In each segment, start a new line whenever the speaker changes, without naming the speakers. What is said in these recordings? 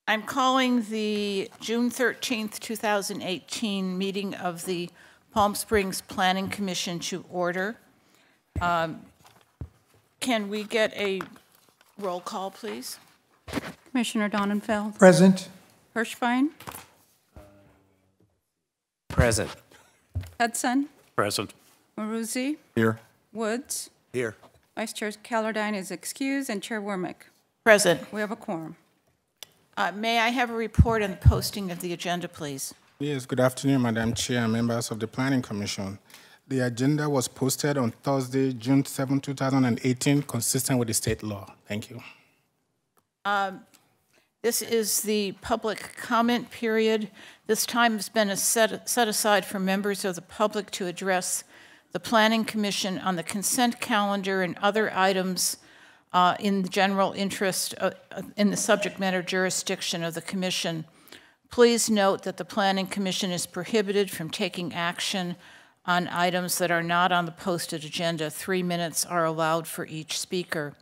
I'm calling the June 13th, 2018 meeting of the Palm Springs Planning Commission to order. Can we get a roll call, please?
Commissioner Donenfeld.
Present.
Hirschbein.
Present.
Hudson.
Present.
Maruzzi.
Here.
Woods.
Here.
Vice Chair Callardine is excused, and Chair Wormick.
Present.
We have a quorum.
May I have a report on the posting of the agenda, please?
Yes, good afternoon, Madam Chair and members of the Planning Commission. The agenda was posted on Thursday, June 7, 2018, consistent with the state law. Thank you.
This is the public comment period. This time has been set aside for members of the public to address the Planning Commission on the consent calendar and other items in the general interest in the subject matter jurisdiction of the Commission. Please note that the Planning Commission is prohibited from taking action on items that are not on the posted agenda. 3 minutes are allowed for each speaker.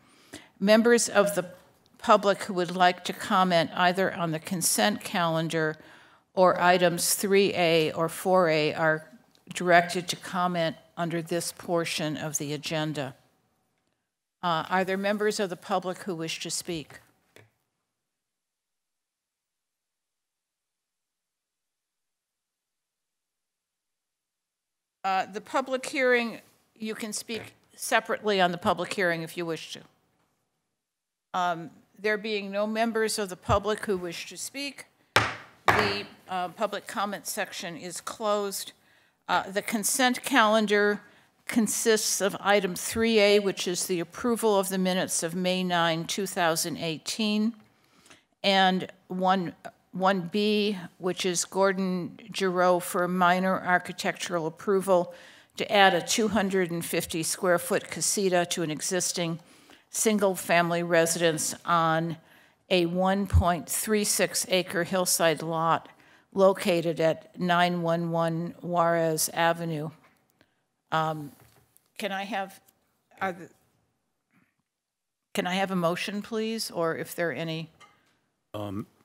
Members of the public who would like to comment either on the consent calendar or items 3A or 4A are directed to comment under this portion of the agenda. Are there members of the public who wish to speak? The public hearing, you can speak separately on the public hearing if you wish to. There being no members of the public who wish to speak, the public comment section is closed. The consent calendar consists of item 3A, which is the approval of the minutes of May 9, 2018, and 1B, which is Gordon Giroux for minor architectural approval to add a 250 square foot casita to an existing single-family residence on a 1.36 acre hillside lot located at 911 Juarez Avenue. Can I have a motion, please, or if there are any?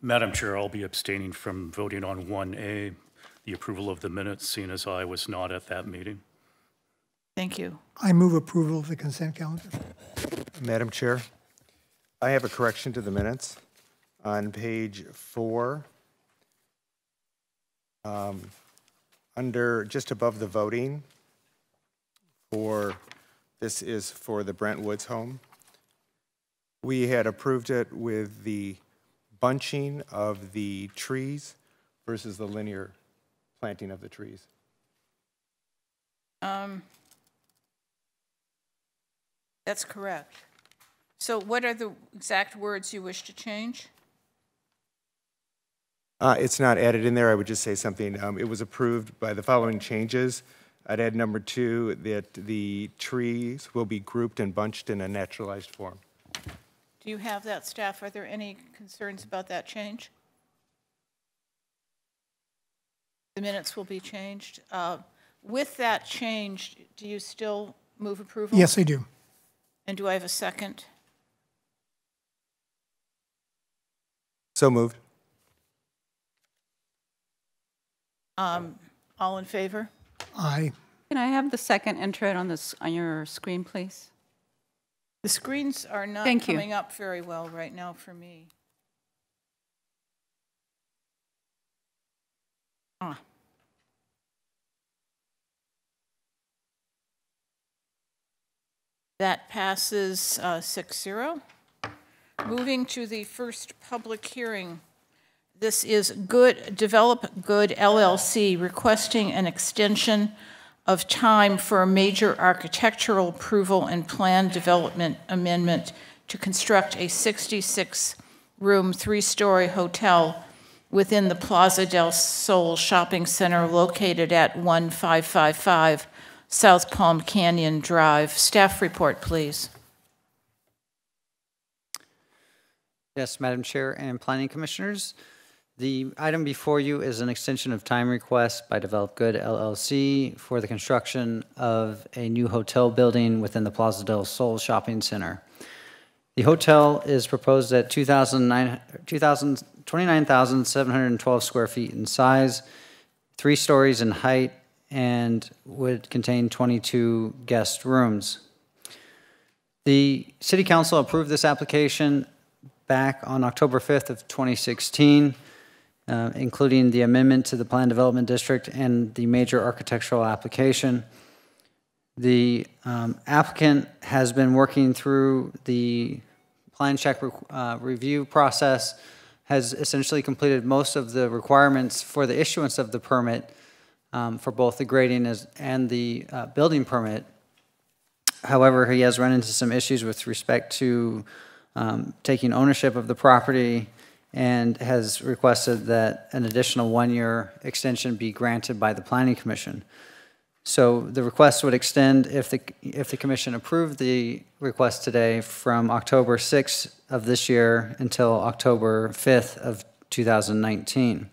Madam Chair, I'll be abstaining from voting on 1A, the approval of the minutes, seeing as I was not at that meeting.
Thank you.
I move approval of the consent calendar.
Madam Chair, I have a correction to the minutes. On page 4, under just above the voting, this is for the Brent Woods home. We had approved it with the bunching of the trees versus the linear planting of the trees.
That's correct. So what are the exact words you wish to change?
It's not added in there. I would just say something. It was approved by the following changes. I'd add number 2, that the trees will be grouped and bunched in a naturalized form.
Do you have that, staff? Are there any concerns about that change? The minutes will be changed. With that change, do you still move approval?
Yes, I do.
And do I have a second?
So moved.
All in favor?
Aye.
Can I have the second entered on your screen, please?
The screens are not coming up very well right now for me. That passes 6-0. Moving to the first public hearing. This is Develop Good LLC requesting an extension of time for a major architectural approval and plan development amendment to construct a 66-room, 3-story hotel within the Plaza del Sol shopping center located at 1555 South Palm Canyon Drive. Staff report, please.
Yes, Madam Chair and Planning Commissioners. The item before you is an extension of time request by Develop Good LLC for the construction of a new hotel building within the Plaza del Sol Shopping Center. The hotel is proposed at 29,712 square feet in size, 3 stories in height, and would contain 22 guest rooms. The City Council approved this application back on October 5th of 2016, including the amendment to the Plan Development District and the major architectural application. The applicant has been working through the plan check review process, has essentially completed most of the requirements for the issuance of the permit for both the grading and the building permit. However, he has run into some issues with respect to taking ownership of the property and has requested that an additional 1-year extension be granted by the Planning Commission. So the request would extend, if the commission approved the request today, from October 6th of this year until October 5th of 2019.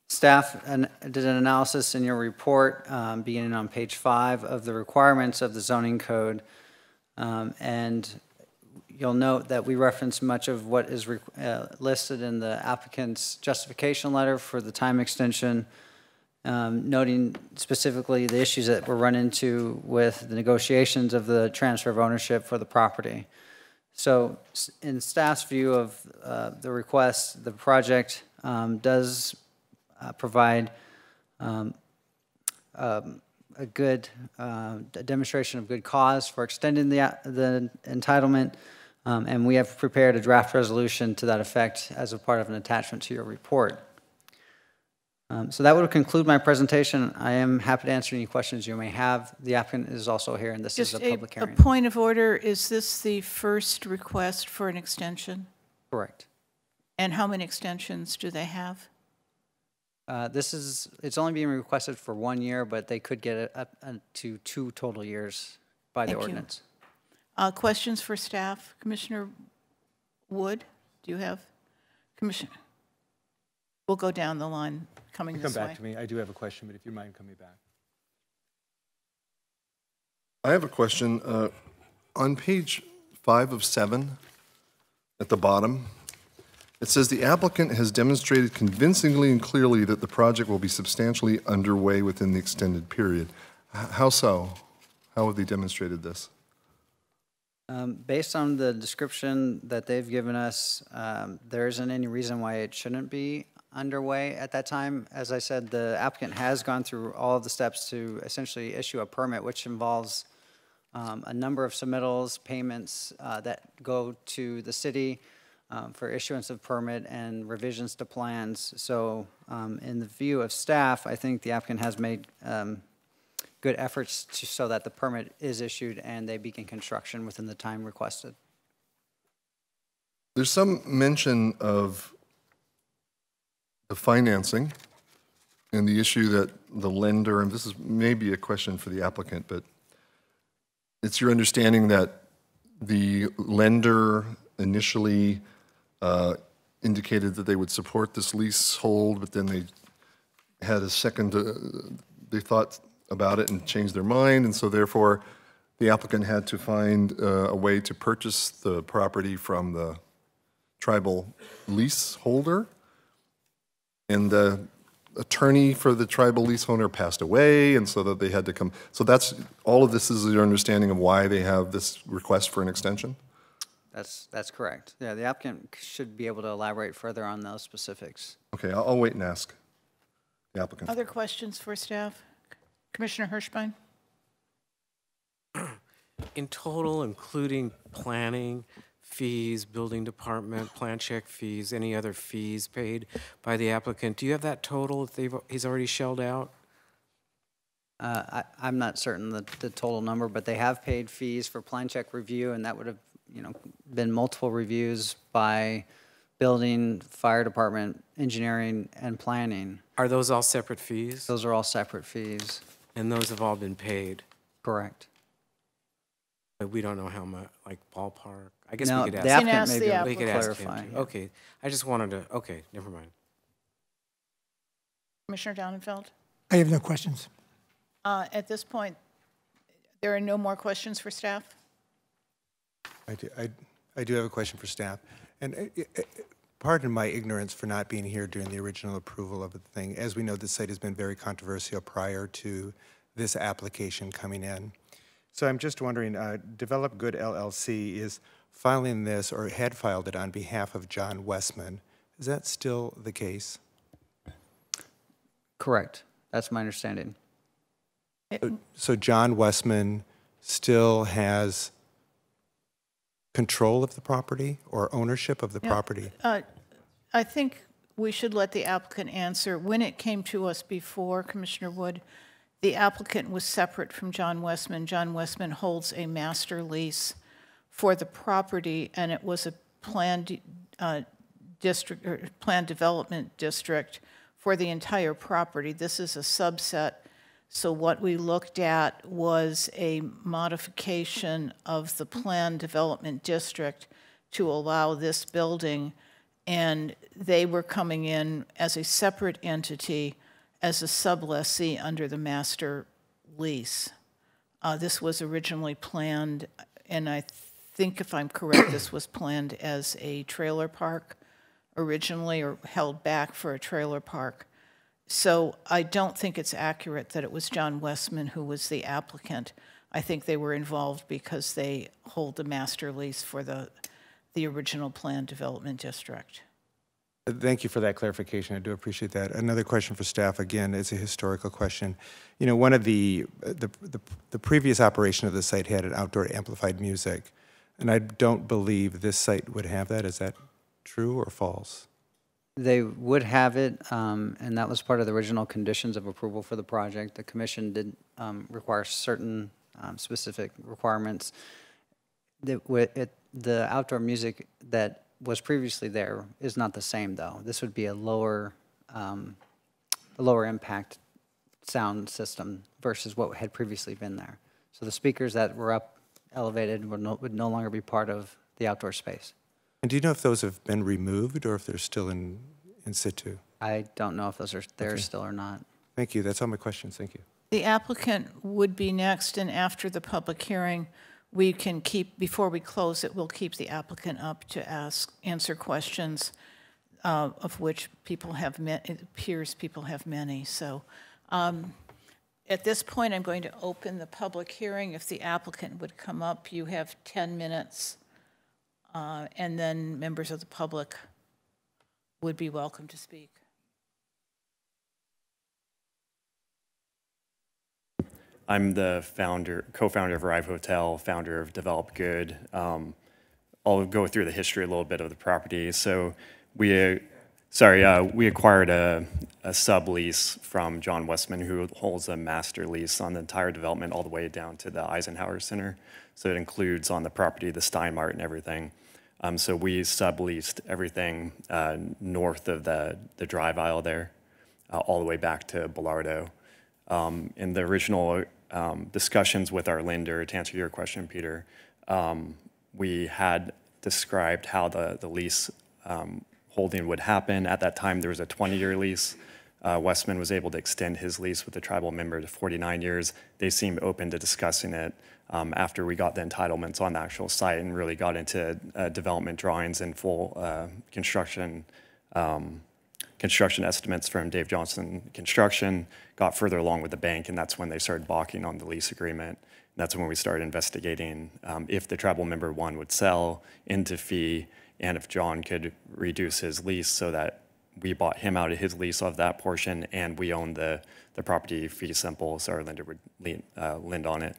Staff did an analysis in your report, beginning on page 5 of the requirements of the zoning code, and you'll note that we reference much of what is listed in the applicant's justification letter for the time extension, noting specifically the issues that were run into with the negotiations of the transfer of ownership for the property. So in staff's view of the request, the project does provide a good demonstration of good cause for extending the entitlement, and we have prepared a draft resolution to that effect as a part of an attachment to your report. So that would conclude my presentation. I am happy to answer any questions you may have. The applicant is also here, and this is a public hearing.
Just a point of order, is this the first request for an extension?
Correct.
And how many extensions do they have?
It's only being requested for 1 year, but they could get it up to 2 total years by the ordinance.
Questions for staff? Commissioner Wood, do you have? Commissioner? We'll go down the line coming this way.
Come back to me. I do have a question, but if you mind coming back.
I have a question. On page 5 of 7, at the bottom, it says the applicant has demonstrated convincingly and clearly that the project will be substantially underway within the extended period. How so? How have they demonstrated this?
Based on the description that they've given us, there isn't any reason why it shouldn't be underway at that time. As I said, the applicant has gone through all of the steps to essentially issue a permit, which involves a number of submittals, payments that go to the city for issuance of permit and revisions to plans. So in the view of staff, I think the applicant has made good efforts so that the permit is issued and they begin construction within the time requested.
There's some mention of the financing and the issue that the lender, and this is maybe a question for the applicant, but it's your understanding that the lender initially indicated that they would support this leasehold, but then they had a second, they thought about it and changed their mind, and so therefore the applicant had to find a way to purchase the property from the tribal leaseholder, and the attorney for the tribal leaseholder passed away, and so that they had to come. So that's, all of this is your understanding of why they have this request for an extension?
That's correct. Yeah, the applicant should be able to elaborate further on those specifics.
Okay, I'll wait and ask the applicant.
Other questions for staff? Commissioner Hirschbein?
In total, including planning, fees, building department, plan check fees, any other fees paid by the applicant, do you have that total that he's already shelled out?
I'm not certain the total number, but they have paid fees for plan check review, and that would have, been multiple reviews by building, fire department, engineering, and planning.
Are those all separate fees?
Those are all separate fees.
And those have all been paid?
Correct.
But we don't know how much, like ballpark? I guess
No,
we could
the
ask.
applicant may be able
We
to
could ask him.
clarify.
too. Okay, I just wanted to, okay, never mind.
Commissioner Donenfeld?
I have no questions.
At this point, there are no more questions for staff?
I do have a question for staff. And pardon my ignorance for not being here during the original approval of the thing. As we know, the site has been very controversial prior to this application coming in. So I'm just wondering, Develop Good LLC is filing this, or had filed it on behalf of John Westman. Is that still the case?
Correct. That's my understanding.
So John Westman still has control of the property or ownership of the property?
I think we should let the applicant answer. When it came to us before, Commissioner Wood, the applicant was separate from John Westman. John Westman holds a master lease for the property, and it was a planned district or planned development district for the entire property. This is a subset. So what we looked at was a modification of the planned development district to allow this building, and they were coming in as a separate entity as a sublessee under the master lease. This was originally planned, and I think if I'm correct, this was planned as a trailer park originally, or held back for a trailer park. So I don't think it's accurate that it was John Westman who was the applicant. I think they were involved because they hold the master lease for the original planned development district.
Thank you for that clarification. I do appreciate that. Another question for staff, again, is a historical question. You know, one of the previous operation of the site had an outdoor amplified music, and I don't believe this site would have that. Is that true or false?
They would have it, and that was part of the original conditions of approval for the project. The commission did require certain specific requirements. The outdoor music that was previously there is not the same, though. This would be a lower impact sound system versus what had previously been there. So the speakers that were up elevated would no longer be part of the outdoor space.
And do you know if those have been removed or if they're still in situ?
I don't know if those are there still or not.
Thank you. That's all my questions. Thank you.
The applicant would be next, and after the public hearing, we can keep, before we close it, we'll keep the applicant up to answer questions, of which people have, it appears people have many. So at this point, I'm going to open the public hearing. If the applicant would come up, you have 10 minutes. And then members of the public would be welcome to speak.
I'm the co-founder of Arrive Hotel, founder of Develop Good. I'll go through the history a little bit of the property. So we acquired a sublease from John Westman, who holds a master lease on the entire development all the way down to the Eisenhower Center. So it includes on the property the Steinmart and everything. So we subleased everything north of the drive aisle there, all the way back to Bellardo. In the original discussions with our lender, to answer your question, Peter, we had described how the lease holding would happen. At that time, there was a 20-year lease. Westman was able to extend his lease with the tribal member to 49 years. They seemed open to discussing it after we got the entitlements on the actual site and really got into development drawings and full construction estimates from Dave Johnson Construction, got further along with the bank, and that's when they started balking on the lease agreement. And that's when we started investigating if the tribal member one would sell into fee, and if John could reduce his lease so that we bought him out of his lease of that portion, and we owned the property fee simple, so our lender would lend on it.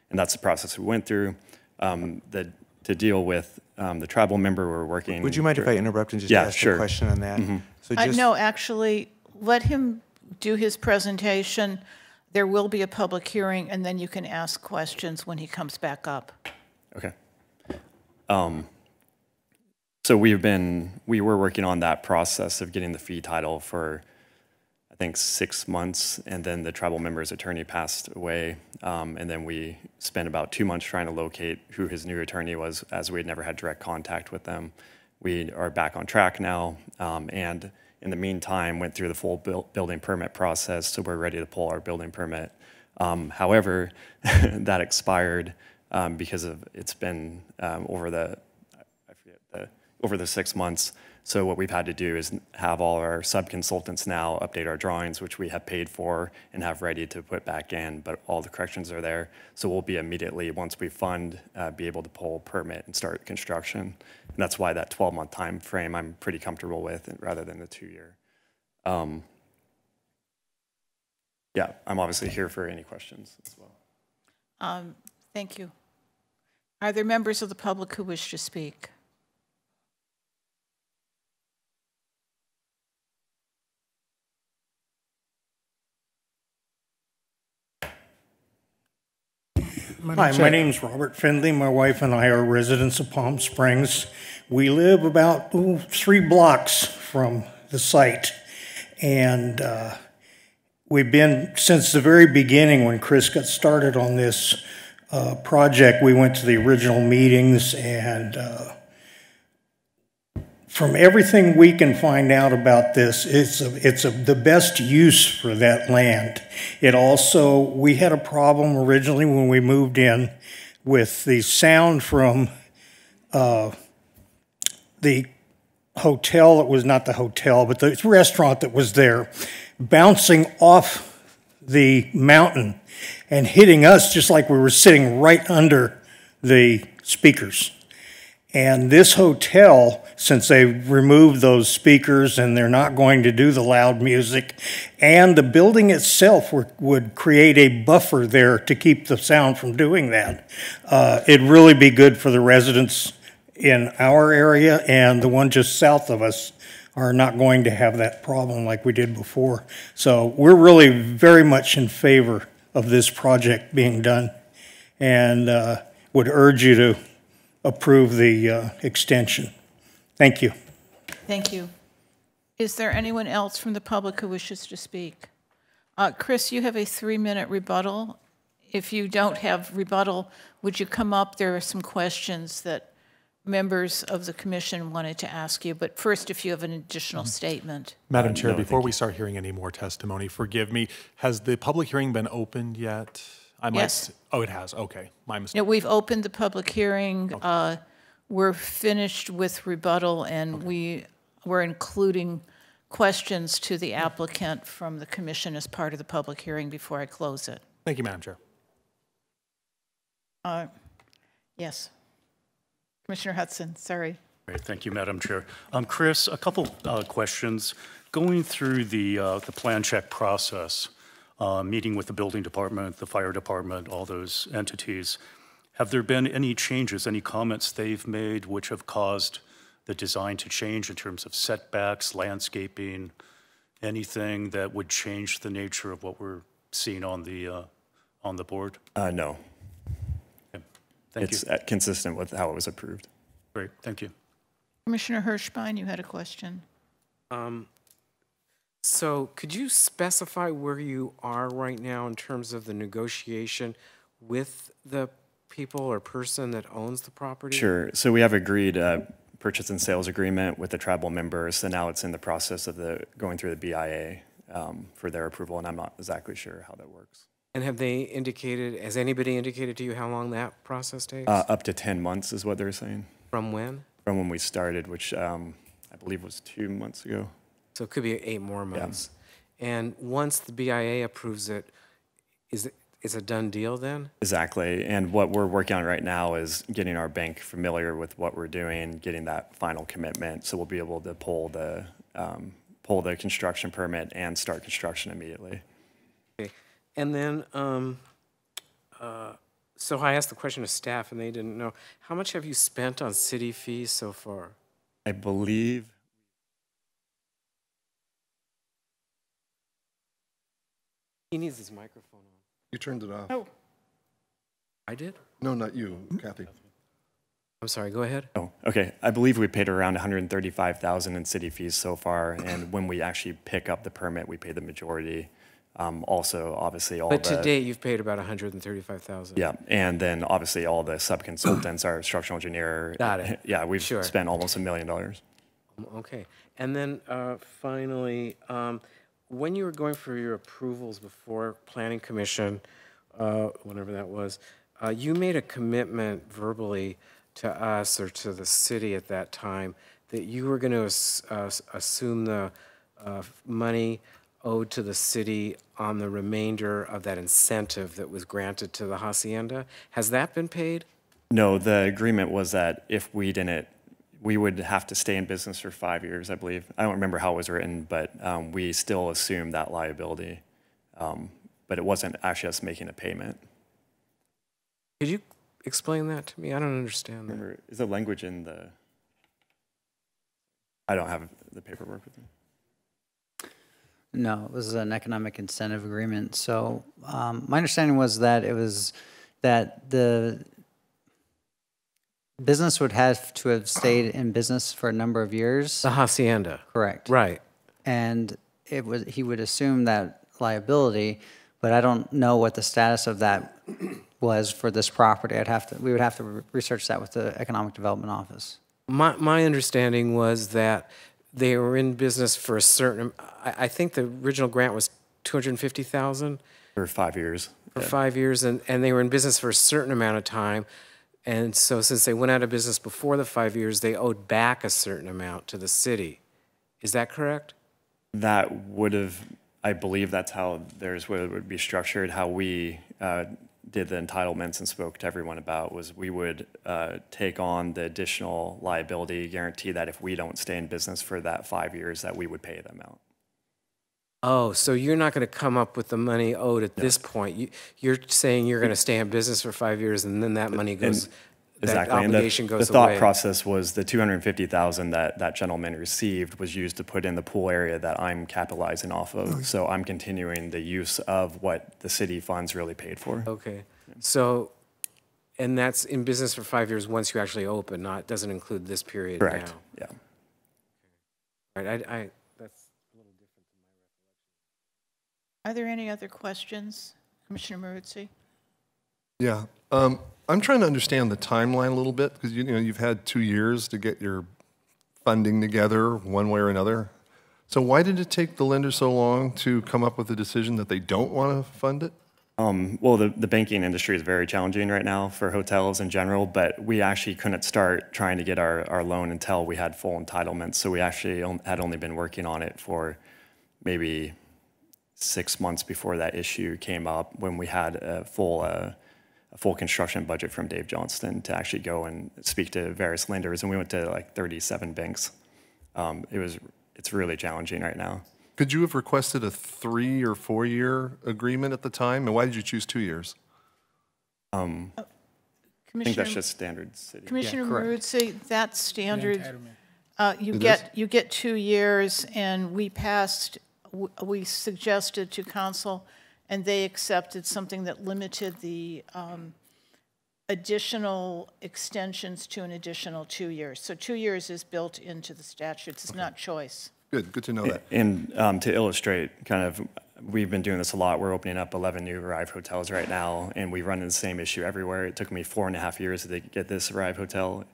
And that's the process we went through. To deal with the tribal member, we're working.
Would you mind if I interrupt and just ask a question on that?
Mm-hmm.
So just,
No, actually, let him do his presentation. There will be a public hearing, and then you can ask questions when he comes back up.
Okay. So we were working on that process of getting the fee title for, I think, 6 months, and then the tribal member's attorney passed away, and then we spent about 2 months trying to locate who his new attorney was, as we had never had direct contact with them. We are back on track now, and in the meantime, went through the full building permit process, so we're ready to pull our building permit. However, that expired because of it's been over the over the 6 months. So what we've had to do is have all our sub-consultants now update our drawings, which we have paid for and have ready to put back in, but all the corrections are there. So we'll be immediately, once we fund, be able to pull a permit and start construction. And that's why that 12-month time frame I'm pretty comfortable with rather than the 2-year. Yeah, I'm obviously here for any questions as well.
Thank you. Are there members of the public who wish to speak?
Hi, my name's Robert Findley. My wife and I are residents of Palm Springs. We live about 3 blocks from the site. And we've been, since the very beginning when Chris got started on this project, we went to the original meetings, and from everything we can find out about this, it's the best use for that land. It also, we had a problem originally when we moved in with the sound from the hotel. It was not the hotel, but the restaurant that was there, bouncing off the mountain and hitting us just like we were sitting right under the speakers. And this hotel, since they removed those speakers and they're not going to do the loud music, and the building itself would create a buffer there to keep the sound from doing that, it'd really be good for the residents in our area, and the one just south of us are not going to have that problem like we did before. So we're really very much in favor of this project being done, and would urge you to approve the extension. Thank you.
Thank you. Is there anyone else from the public who wishes to speak? Chris, you have a 3-minute rebuttal. If you don't have rebuttal, would you come up? There are some questions that members of the commission wanted to ask you, but first, if you have an additional statement.
Madam Chair,
no,
before we start hearing any more testimony, forgive me, has the public hearing been opened yet?
Yes.
Oh, it has. Okay. My mistake.
Yeah, we've opened the public hearing. Okay. We're finished with rebuttal, and we're including questions to the applicant from the commission as part of the public hearing before I close it.
Thank you, Madam Chair.
Yes. Commissioner Hudson, sorry.
Great, thank you, Madam Chair. Chris, a couple questions. Going through the plan check process, meeting with the building department, the fire department, all those entities, have there been any changes, any comments they've made which have caused the design to change in terms of setbacks, landscaping, anything that would change the nature of what we're seeing on the board?
No.
Okay. Thank you.
It's consistent with how it was approved.
Great, thank you.
Commissioner Hirschbein, you had a question.
So could you specify where you are right now in terms of the negotiation with the people or person that owns the property?
Sure. So we have agreed purchase and sales agreement with the tribal members, so now it's in the process of going through the BIA for their approval, and I'm not exactly sure how that works.
And have they indicated, has anybody indicated to you how long that process takes?
Up to 10 months is what they're saying.
From when?
From when we started, which I believe was 2 months ago.
So it could be 8 more months. Yeah. And once the BIA approves it, is it a done deal then?
Exactly. And what we're working on right now is getting our bank familiar with what we're doing, getting that final commitment, so we'll be able to pull the construction permit and start construction immediately.
Okay. And then, so I asked the question of staff and they didn't know. How much have you spent on city fees so far?
I believe
he needs his microphone on.
You turned it off.
Oh.
I did?
No, not you, Kathy.
I'm sorry, go ahead.
Oh, okay. I believe we paid around $135,000 in city fees so far, and when we actually pick up the permit, we pay the majority. Also, obviously,
But to date, you've paid about $135,000.
Yeah, and then obviously all the sub-consultants, our structural engineer.
Got it.
Yeah, we've spent almost $1 million.
Okay. And then finally, when you were going for your approvals before Planning Commission, whenever that was, You made a commitment verbally to us or to the city at that time that you were going to assume the money owed to the city on the remainder of that incentive that was granted to the hacienda. Has that been paid?
No, the agreement was that if we didn't, we would have to stay in business for 5 years, I believe. I don't remember how it was written, but we still assumed that liability. But it wasn't actually us making a payment.
Could you explain that to me? I don't understand that.
Remember, is the language in the... I don't have the paperwork with me.
No, it was an economic incentive agreement. So my understanding was that it was that the business would have to have stayed in business for a number of years.
The hacienda.
Correct.
Right.
And he would assume that liability, but I don't know what the status of that was for this property. We would have to research that with the Economic Development Office.
My understanding was that they were in business for a certain, I think the original grant was $250,000.
For 5 years.
For 5 years, and they were in business for a certain amount of time. And so since they went out of business before the 5 years, they owed back a certain amount to the city. Is that correct?
That would have, I believe that's how theirs would be structured. How we did the entitlements and spoke to everyone about was we would take on the additional liability, guarantee that if we don't stay in business for that 5 years, that we would pay them out.
Oh, so you're not going to come up with the money owed at this point. You're saying you're going to stay in business for 5 years and then that money goes, that obligation goes
the thought
away.
process was the $250,000 that gentleman received was used to put in the pool area that I'm capitalizing off of. So I'm continuing the use of what the city funds really paid for.
Okay. So, and that's in business for 5 years once you actually open, not, doesn't include this period now.
Correct, yeah.
All right, that's a little different than my recollection.
Are there any other questions? Commissioner Maruzzi?
Yeah. I'm trying to understand the timeline a little bit because you've had 2 years to get your funding together one way or another. So why did it take the lender so long to come up with a decision that they don't want to fund it?
Well, the banking industry is very challenging right now for hotels in general, but we actually couldn't start trying to get our loan until we had full entitlements. So we actually had only been working on it for maybe 6 months before that issue came up when we had a full construction budget from Dave Johnston to actually go and speak to various lenders. And we went to like 37 banks. It's really challenging right now.
Could you have requested a 3 or 4 year agreement at the time? And why did you choose 2 years?
I think that's just standard city.
Commissioner Maruzzi, that's standard. You get 2 years, and we suggested to council, and they accepted something that limited the additional extensions to an additional 2 years. So 2 years is built into the statutes. It's not choice.
Good to know that.
And to illustrate, kind of, we've been doing this a lot. We're opening up 11 new Arrive hotels right now, and we run into the same issue everywhere. It took me 4.5 years to get this Arrive hotel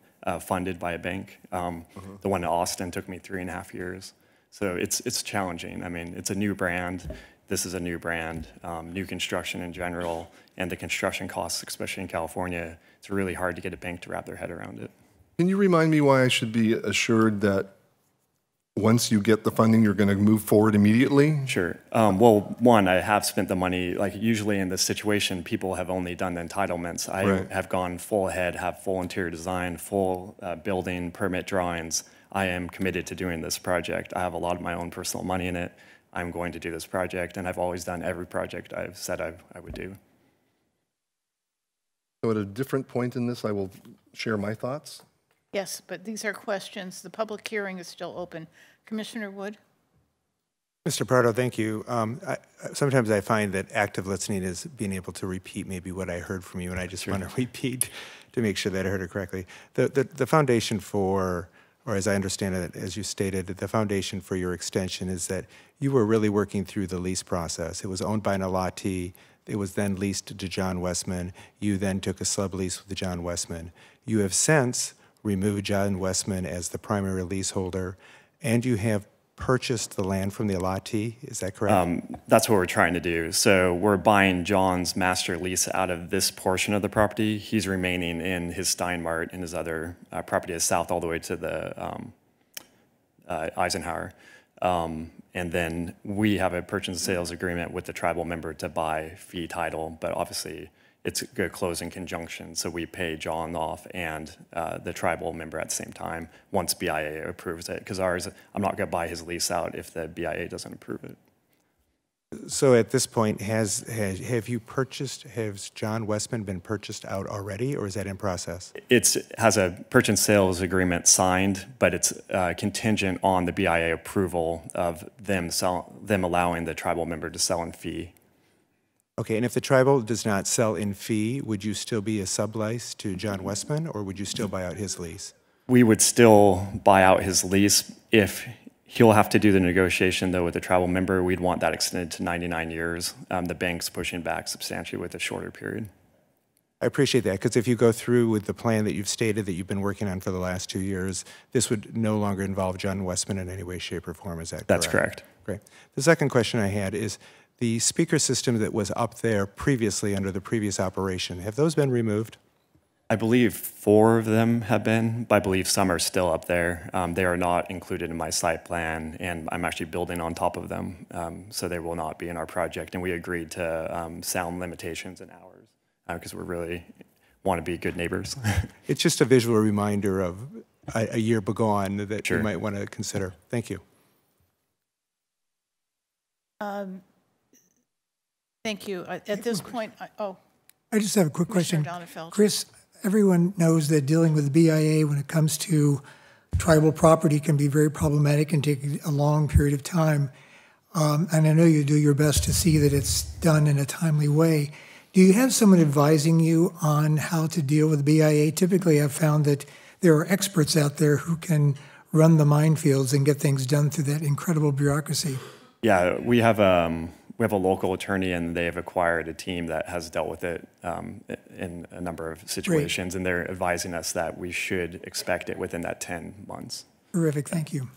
funded by a bank. The one in Austin took me 3.5 years. So it's challenging. I mean, it's a new brand. This is a new brand, new construction in general, and the construction costs, especially in California, it's really hard to get a bank to wrap their head around it.
Can you remind me why I should be assured that once you get the funding, you're going to move forward immediately?
Sure. Well, one, I have spent the money. Like usually in this situation, people have only done the entitlements. I have gone full ahead, have full interior design, full building permit drawings. I am committed to doing this project. I have a lot of my own personal money in it. I'm going to do this project, and I've always done every project I've said I would do.
So at a different point in this, I will share my thoughts.
Yes, but these are questions. The public hearing is still open. Commissioner Wood?
Mr. Prado, thank you. Sometimes I find that active listening is being able to repeat maybe what I heard from you, and I just want to repeat to make sure that I heard it correctly. The foundation for, or as I understand it, as you stated, the foundation for your extension is that you were really working through the lease process. It was owned by an allotee. It was then leased to John Westman. You then took a sublease with John Westman. You have since removed John Westman as the primary leaseholder, and you have purchased the land from the allottee, is that correct?
That's what we're trying to do. So we're buying John's master lease out of this portion of the property. He's remaining in his Steinmart and his other property is south all the way to the Eisenhower. And then we have a purchase and sales agreement with the tribal member to buy fee title, but obviously it's going to close in conjunction. So we pay John off and the tribal member at the same time once BIA approves it. Because ours, I'm not going to buy his lease out if the BIA doesn't approve it.
So at this point, has John Westman been purchased out already, or is that in process?
It has a purchase and sales agreement signed, but it's contingent on the BIA approval of them allowing the tribal member to sell in fee.
Okay, and if the tribal does not sell in fee, would you still be a sublice to John Westman, or would you still buy out his lease?
We would still buy out his lease. If he'll have to do the negotiation, though, with the tribal member, we'd want that extended to 99 years. The bank's pushing back substantially with a shorter period.
I appreciate that, because if you go through with the plan that you've stated that you've been working on for the last 2 years, this would no longer involve John Westman in any way, shape, or form. Is that correct?
That's correct.
Great. The second question I had is, the speaker system that was up there previously under the previous operation, have those been removed?
I believe 4 of them have been, but I believe some are still up there. They are not included in my site plan, and I'm actually building on top of them, so they will not be in our project. And we agreed to sound limitations and hours because we really want to be good neighbors.
It's just a visual reminder of a year begone that
Sure.
you might want to consider. Thank you.
Thank you. At this point,
I just have a quick question.
Commissioner Donenfeld.
Chris, everyone knows that dealing with the BIA when it comes to tribal property can be very problematic and take a long period of time. And I know you do your best to see that it's done in a timely way. Do you have someone advising you on how to deal with the BIA? Typically, I've found that there are experts out there who can run the minefields and get things done through that incredible bureaucracy.
Yeah, we have a local attorney, and they have acquired a team that has dealt with it in a number of situations, and they're advising us that we should expect it within that 10 months.
Terrific, thank you.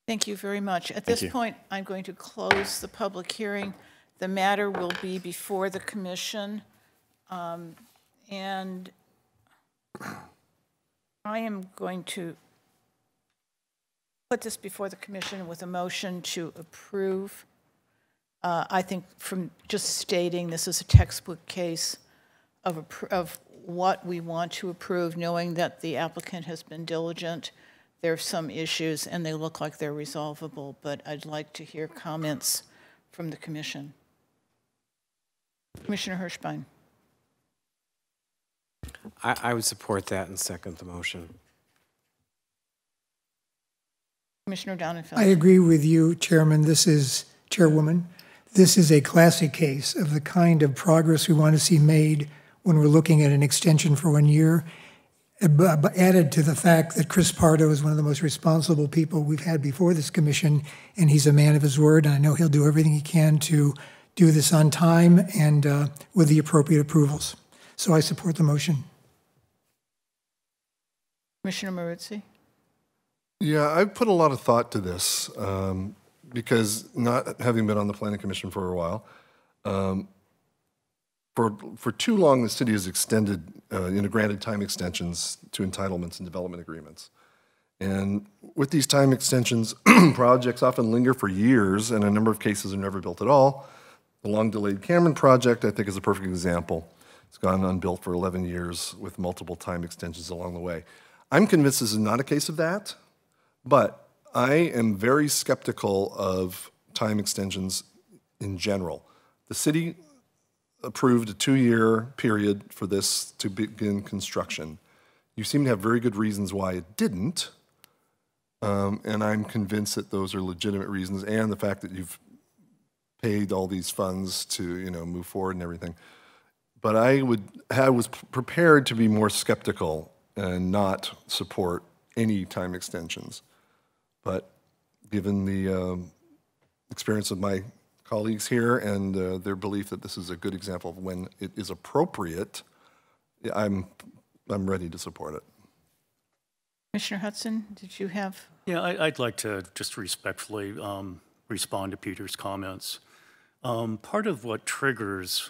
Thank you very much. At this point, I'm going to close the public hearing. The matter will be before the commission, and I am going to put this before the commission with a motion to approve. I think from just stating this is a textbook case of what we want to approve, knowing that the applicant has been diligent. There are some issues, and they look like they're resolvable, but I'd like to hear comments from the commission. Commissioner Hirschbein.
I would support that and second the motion.
Commissioner Donenfeld.
I agree with you, Chairman. Chairwoman. This is a classic case of the kind of progress we want to see made when we're looking at an extension for 1 year. Added to the fact that Chris Pardo is one of the most responsible people we've had before this commission, and he's a man of his word, and I know he'll do everything he can to do this on time and with the appropriate approvals. So I support the motion.
Commissioner Maruzzi.
Yeah, I've put a lot of thought to this because not having been on the Planning Commission for a while, for too long the city has extended, granted time extensions to entitlements and development agreements. And with these time extensions, projects often linger for years, and a number of cases are never built at all. The long-delayed Cameron project, I think, is a perfect example. It's gone unbuilt for 11 years with multiple time extensions along the way. I'm convinced this is not a case of that, but I am very skeptical of time extensions in general. The city approved a 2-year period for this to begin construction. You seem to have very good reasons why it didn't, and I'm convinced that those are legitimate reasons, and the fact that you've paid all these funds to move forward and everything. But I was prepared to be more skeptical and not support any time extensions. But given the experience of my colleagues here and their belief that this is a good example of when it is appropriate, I'm ready to support it.
Commissioner Hudson, did you have?
Yeah, I'd like to just respectfully respond to Peter's comments. Part of what triggers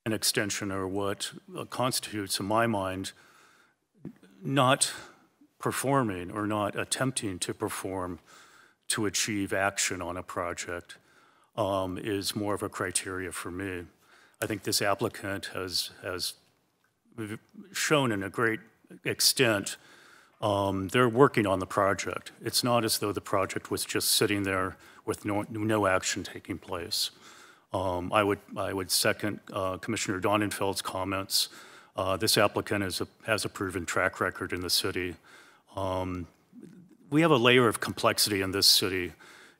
an extension, or what constitutes, in my mind, not performing or not attempting to perform to achieve action on a project, is more of a criteria for me. I think this applicant has shown in a great extent they're working on the project. It's not as though the project was just sitting there with no action taking place. I would second Commissioner Donenfeld's comments. This applicant has a proven track record in the city. We have a layer of complexity in this city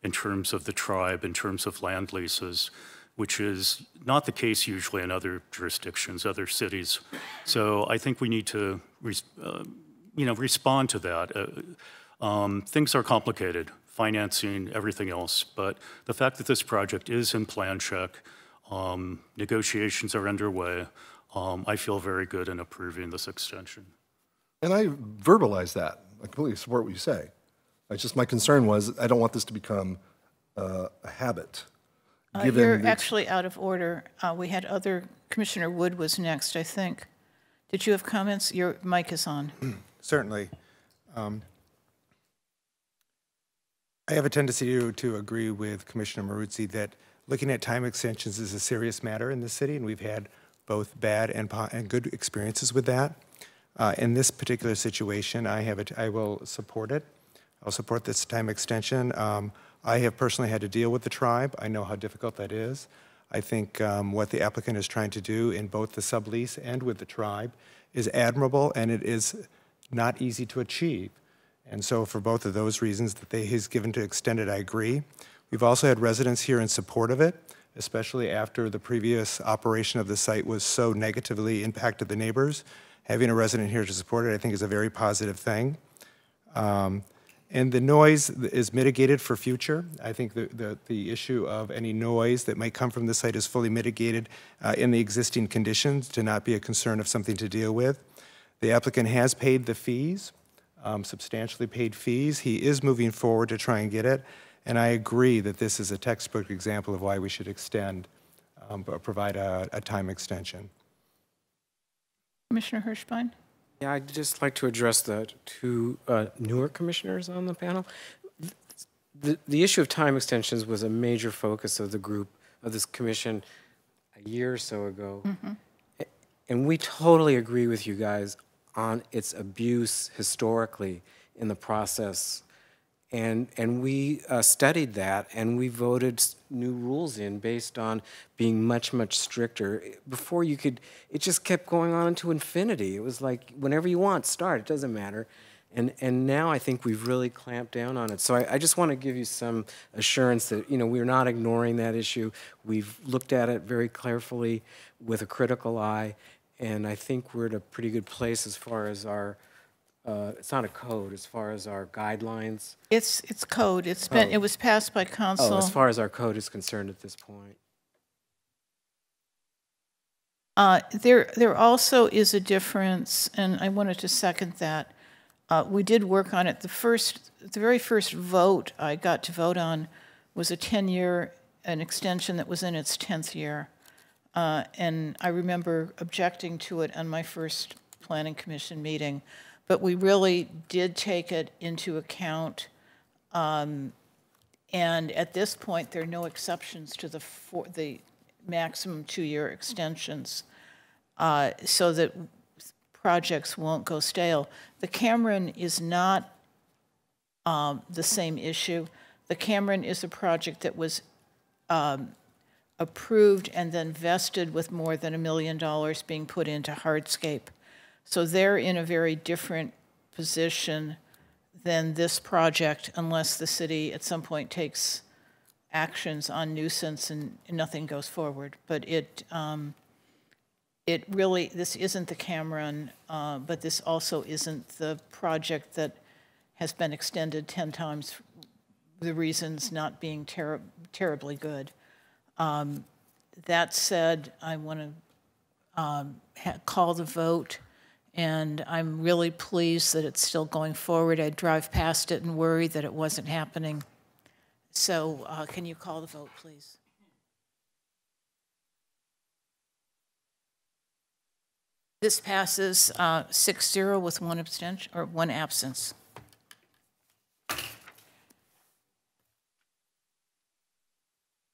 in terms of the tribe, in terms of land leases, which is not the case usually in other jurisdictions, other cities. So I think we need to respond to that. Things are complicated, financing, everything else, but the fact that this project is in plan check, negotiations are underway, I feel very good in approving this extension.
And I verbalize that. I completely support what you say. My concern was I don't want this to become a habit.
You're actually out of order. We had Commissioner Wood was next, I think. Did you have comments? Your mic is on.
Certainly. I have a tendency to agree with Commissioner Maruzzi that looking at time extensions is a serious matter in the city, and we've had both bad and good experiences with that. In this particular situation, I will support it. I'll support this time extension. I have personally had to deal with the tribe. I know how difficult that is. I think what the applicant is trying to do in both the sublease and with the tribe is admirable, and it is not easy to achieve. And so for both of those reasons that he's given to extend it, I agree. We've also had residents here in support of it, especially after the previous operation of the site was so negatively impacted the neighbors. Having a resident here to support it, I think, is a very positive thing. And the noise is mitigated for future. I think the issue of any noise that might come from the site is fully mitigated in the existing conditions to not be a concern of something to deal with. The applicant has paid the fees, substantially paid fees. He is moving forward to try and get it. And I agree that this is a textbook example of why we should extend, provide a time extension.
Commissioner Hirschbein?
Yeah, I'd just like to address the two newer commissioners on the panel. The issue of time extensions was a major focus of the group, of this commission, a year or so ago. Mm-hmm. And we totally agree with you guys on its abuse historically in the process. And we studied that, and we voted new rules in based on being much, much stricter. Before you could, it just kept going on into infinity. It was like, whenever you want, start, it doesn't matter. And now I think we've really clamped down on it. So I just want to give you some assurance that, we're not ignoring that issue. We've looked at it very carefully with a critical eye, and I think we're at a pretty good place as far as our it's not a code, as far as our guidelines.
It's code. It was passed by council.
Oh, as far as our code is concerned at this point.
There also is a difference, and I wanted to second that. We did work on it. The very first vote I got to vote on was an extension that was in its 10th year. And I remember objecting to it on my first Planning Commission meeting. But we really did take it into account, and at this point, there are no exceptions to the maximum 2-year extensions, so that projects won't go stale. The Cameron is not the same issue. The Cameron is a project that was approved and then vested with more than $1 million being put into hardscape. So they're in a very different position than this project, unless the city at some point takes actions on nuisance and nothing goes forward. But this isn't the Cameron, but this also isn't the project that has been extended 10 times, the reasons not being terribly good. That said, I want to call the vote and I'm really pleased that it's still going forward. I'd drive past it and worry that it wasn't happening. So can you call the vote, please? This passes 6-0 with one abstention, or one absence.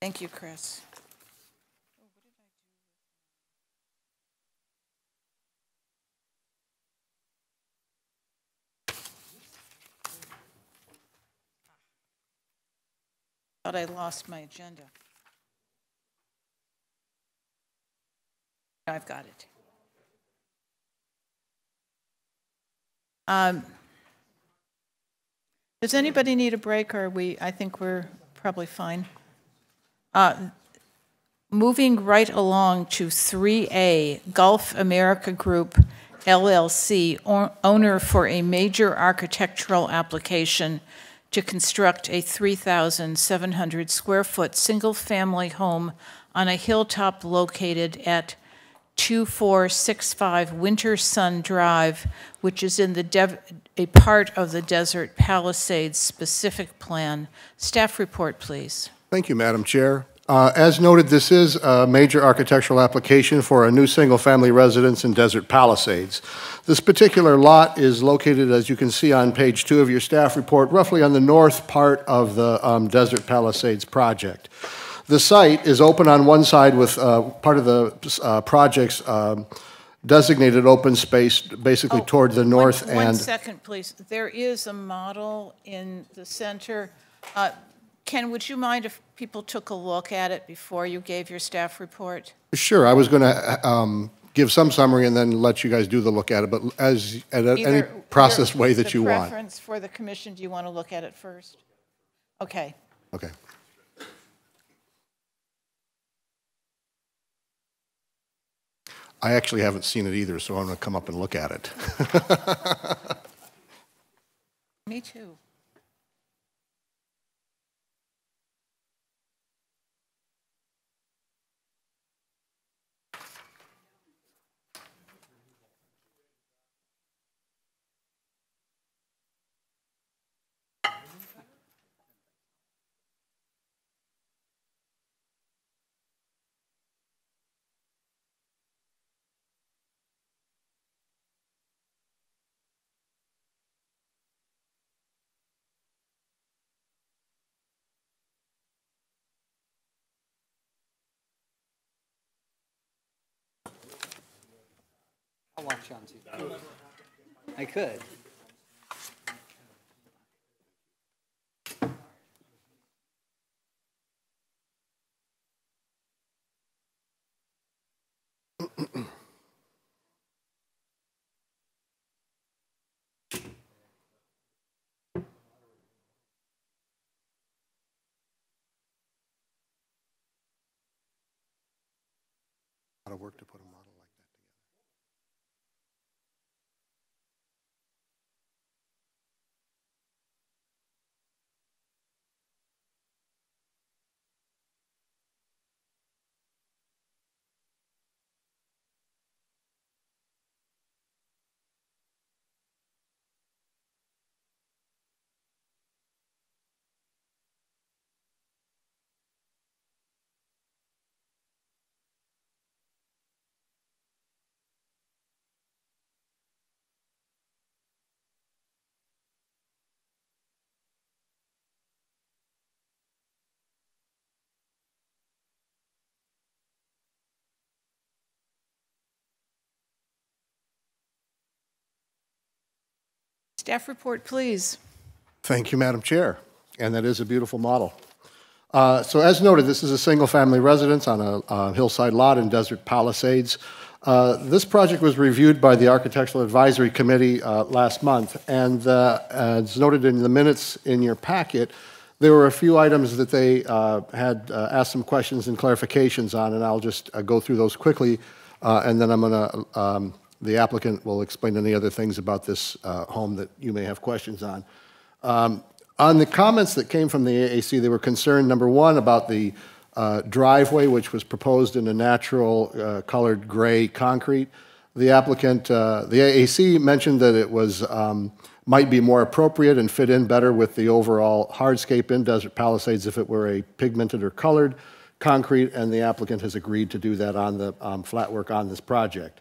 Thank you, Chris. Thought I lost my agenda. I've got it. Does anybody need a break, or I think we're probably fine. Moving right along to 3A, Gulf America Group, LLC, owner for a major architectural application to construct a 3,700 square foot single-family home on a hilltop located at 2465 Winter Sun Drive, which is in a part of the Desert Palisades specific plan. Staff report, please.
Thank you, Madam Chair. As noted, this is a major architectural application for a new single-family residence in Desert Palisades. This particular lot is located, as you can see on page 2 of your staff report, roughly on the north part of the Desert Palisades project. The site is open on one side with part of the project's designated open space basically toward the north and...
One second, please. There is a model in the center. Ken, would you mind if people took a look at it before you gave your staff report?
Sure. I was going to give some summary and then let you guys do the look at it, but any processed way that you want.
The preference for the commission, do you want to look at it first? Okay.
Okay. I actually haven't seen it either, so I'm going to come up and look at it.
Me too.
I'll watch you on TV. I could.
A lot of work to put a model like that together.
Staff report, please.
Thank you, Madam Chair. And that is a beautiful model. So as noted, this is a single-family residence on a hillside lot in Desert Palisades. This project was reviewed by the Architectural Advisory Committee last month, and as noted in the minutes in your packet, there were a few items that they had asked some questions and clarifications on, and I'll just go through those quickly, and then I'm going to the applicant will explain any other things about this home that you may have questions on. On the comments that came from the AAC, they were concerned, number one, about the driveway, which was proposed in a natural colored gray concrete. The applicant, the AAC mentioned that it was might be more appropriate and fit in better with the overall hardscape in Desert Palisades if it were a pigmented or colored concrete, and the applicant has agreed to do that on the flat work on this project.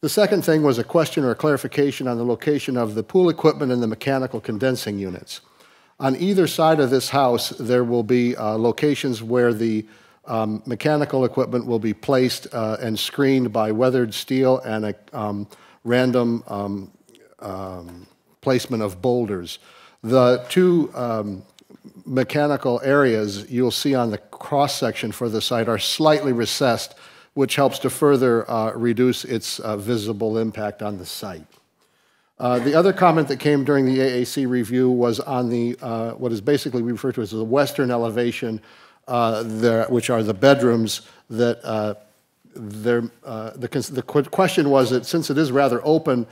The second thing was a question or a clarification on the location of the pool equipment and the mechanical condensing units. On either side of this house, there will be locations where the mechanical equipment will be placed and screened by weathered steel and a random placement of boulders. The two mechanical areas you'll see on the cross-section for the site are slightly recessed, which helps to further reduce its visible impact on the site. The other comment that came during the AAC review was on the what is basically referred to as the western elevation, which are the bedrooms. That the question was that since it is rather open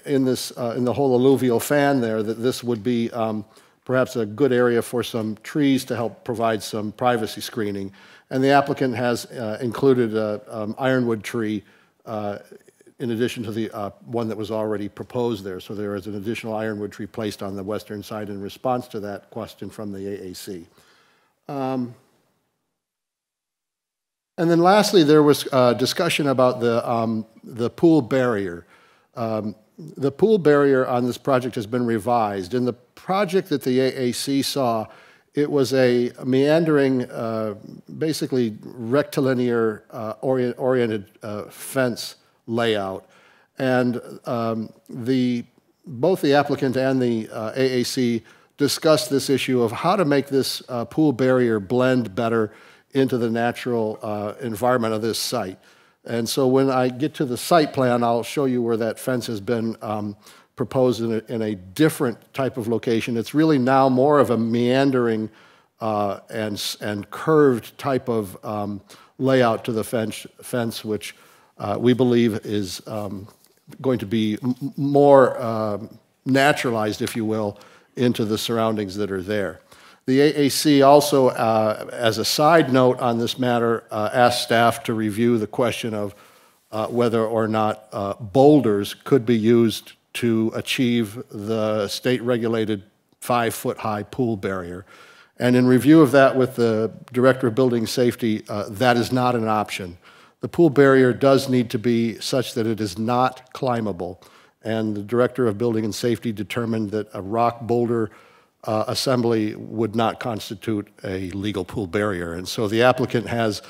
in this in the whole alluvial fan there, that this would be perhaps a good area for some trees to help provide some privacy screening. And the applicant has included an ironwood tree in addition to the one that was already proposed there. So there is an additional ironwood tree placed on the western side in response to that question from the AAC. And then lastly, there was discussion about the pool barrier. The pool barrier on this project has been revised. In the project that the AAC saw, it was a meandering, basically rectilinear oriented fence layout. And both the applicant and the AAC discussed this issue of how to make this pool barrier blend better into the natural environment of this site. And so when I get to the site plan, I'll show you where that fence has been proposed in a different type of location. It's really now more of a meandering and curved type of layout to the fence, which we believe is going to be more naturalized, if you will, into the surroundings that are there. The AAC also, as a side note on this matter, asked staff to review the question of whether or not boulders could be used to achieve the state-regulated 5-foot-high pool barrier. And in review of that with the Director of Building Safety, that is not an option. The pool barrier does need to be such that it is not climbable. And the Director of Building and Safety determined that a rock boulder assembly would not constitute a legal pool barrier. And so the applicant has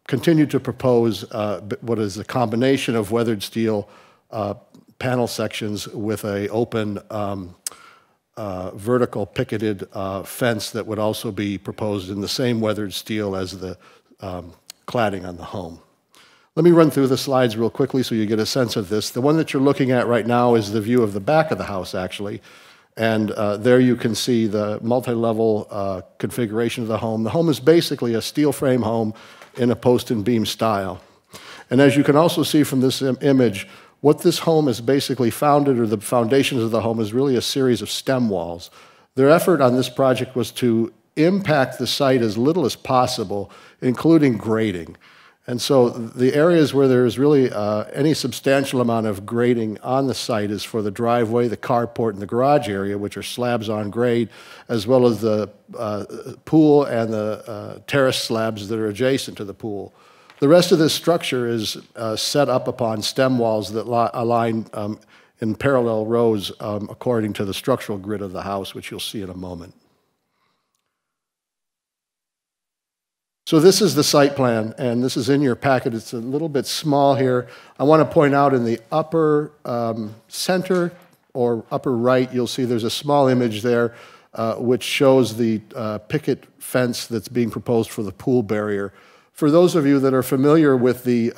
continued to propose what is a combination of weathered steel panel sections with an open vertical picketed fence that would also be proposed in the same weathered steel as the cladding on the home. Let me run through the slides real quickly so you get a sense of this. The one that you're looking at right now is the view of the back of the house, actually. And there you can see the multi-level configuration of the home. The home is basically a steel frame home in a post and beam style. And as you can also see from this image, what this home is basically founded, or the foundations of the home, is really a series of stem walls. Their effort on this project was to impact the site as little as possible, including grading. And so the areas where there is really any substantial amount of grading on the site is for the driveway, the carport, and the garage area, which are slabs on grade, as well as the pool and the terrace slabs that are adjacent to the pool. The rest of this structure is set up upon stem walls that align in parallel rows according to the structural grid of the house, which you'll see in a moment. So this is the site plan, and this is in your packet. It's a little bit small here. I want to point out in the upper center or upper right, you'll see there's a small image there which shows the picket fence that's being proposed for the pool barrier. For those of you that are familiar with the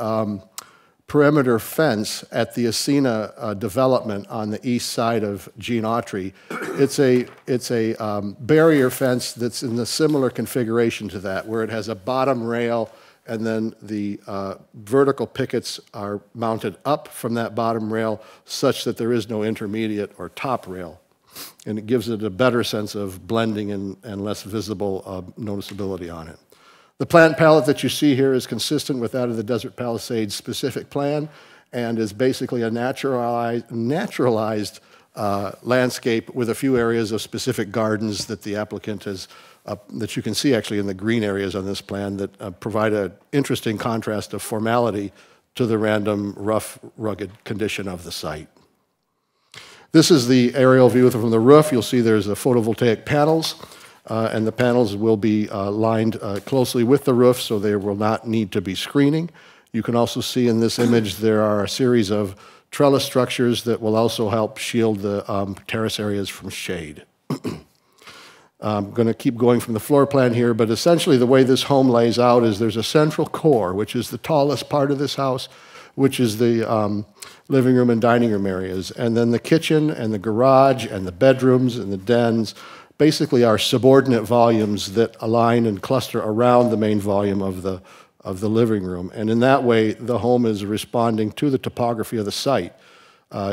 perimeter fence at the Ascena development on the east side of Gene Autry, it's a barrier fence that's in the similar configuration to that, where it has a bottom rail and then the vertical pickets are mounted up from that bottom rail such that there is no intermediate or top rail. And it gives it a better sense of blending and less visible noticeability on it. The plant palette that you see here is consistent with that of the Desert Palisades specific plan, and is basically a naturalized landscape with a few areas of specific gardens that the applicant has, that you can see actually in the green areas on this plan that provide an interesting contrast of formality to the random, rough, rugged condition of the site. This is the aerial view from the roof. You'll see there's photovoltaic panels, and the panels will be lined closely with the roof, so there will not need to be screening. You can also see in this image there are a series of trellis structures that will also help shield the terrace areas from shade. I'm going to keep going from the floor plan here, but essentially the way this home lays out is there's a central core, which is the tallest part of this house, which is the living room and dining room areas. And then the kitchen and the garage and the bedrooms and the dens basically are subordinate volumes that align and cluster around the main volume of the living room. And in that way, the home is responding to the topography of the site.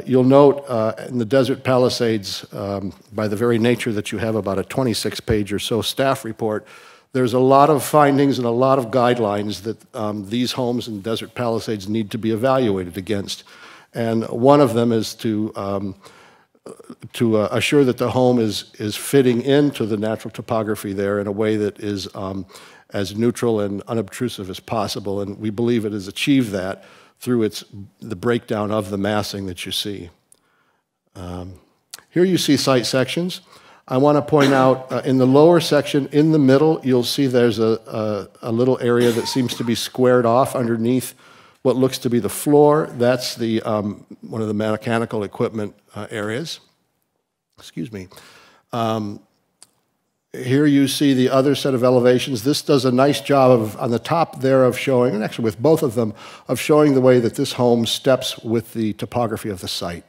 You'll note in the Desert Palisades, by the very nature that you have about a 26-page or so staff report, there's a lot of findings and a lot of guidelines that these homes in Desert Palisades need to be evaluated against. And one of them is to assure that the home is fitting into the natural topography there in a way that is as neutral and unobtrusive as possible. And we believe it has achieved that through the breakdown of the massing that you see. Here you see site sections. I want to point out in the lower section, in the middle, you'll see there's a little area that seems to be squared off underneath what looks to be the floor. That's the one of the mechanical equipment areas. Excuse me. Here you see the other set of elevations. This does a nice job of, on the top there, of showing, and actually with both of them, of showing the way that this home steps with the topography of the site.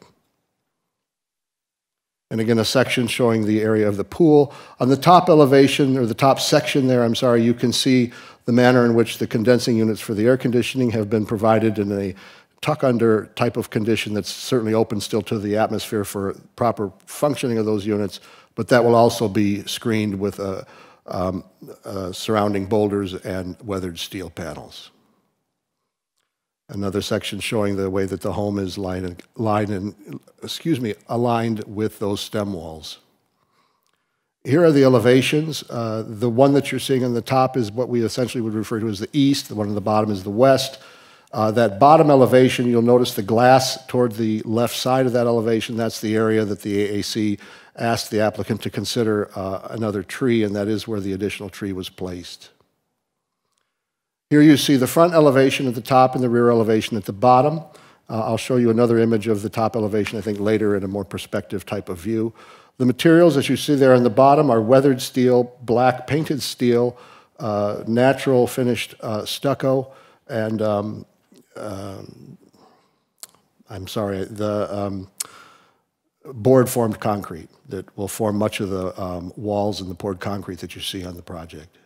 And again, a section showing the area of the pool. On the top elevation, or the top section there, I'm sorry, you can see the manner in which the condensing units for the air conditioning have been provided in a tuck-under type of condition that's certainly open still to the atmosphere for proper functioning of those units, but that will also be screened with surrounding boulders and weathered steel panels. Another section showing the way that the home is aligned with those stem walls. Here are the elevations. The one that you're seeing on the top is what we essentially would refer to as the east. The one on the bottom is the west. That bottom elevation, you'll notice the glass toward the left side of that elevation. That's the area that the AAC asked the applicant to consider another tree, and that is where the additional tree was placed. Here you see the front elevation at the top and the rear elevation at the bottom. I'll show you another image of the top elevation, I think, later in a more perspective type of view. The materials, as you see there on the bottom, are weathered steel, black painted steel, natural finished stucco, and I'm sorry, the board-formed concrete that will form much of the walls and the poured concrete that you see on the project.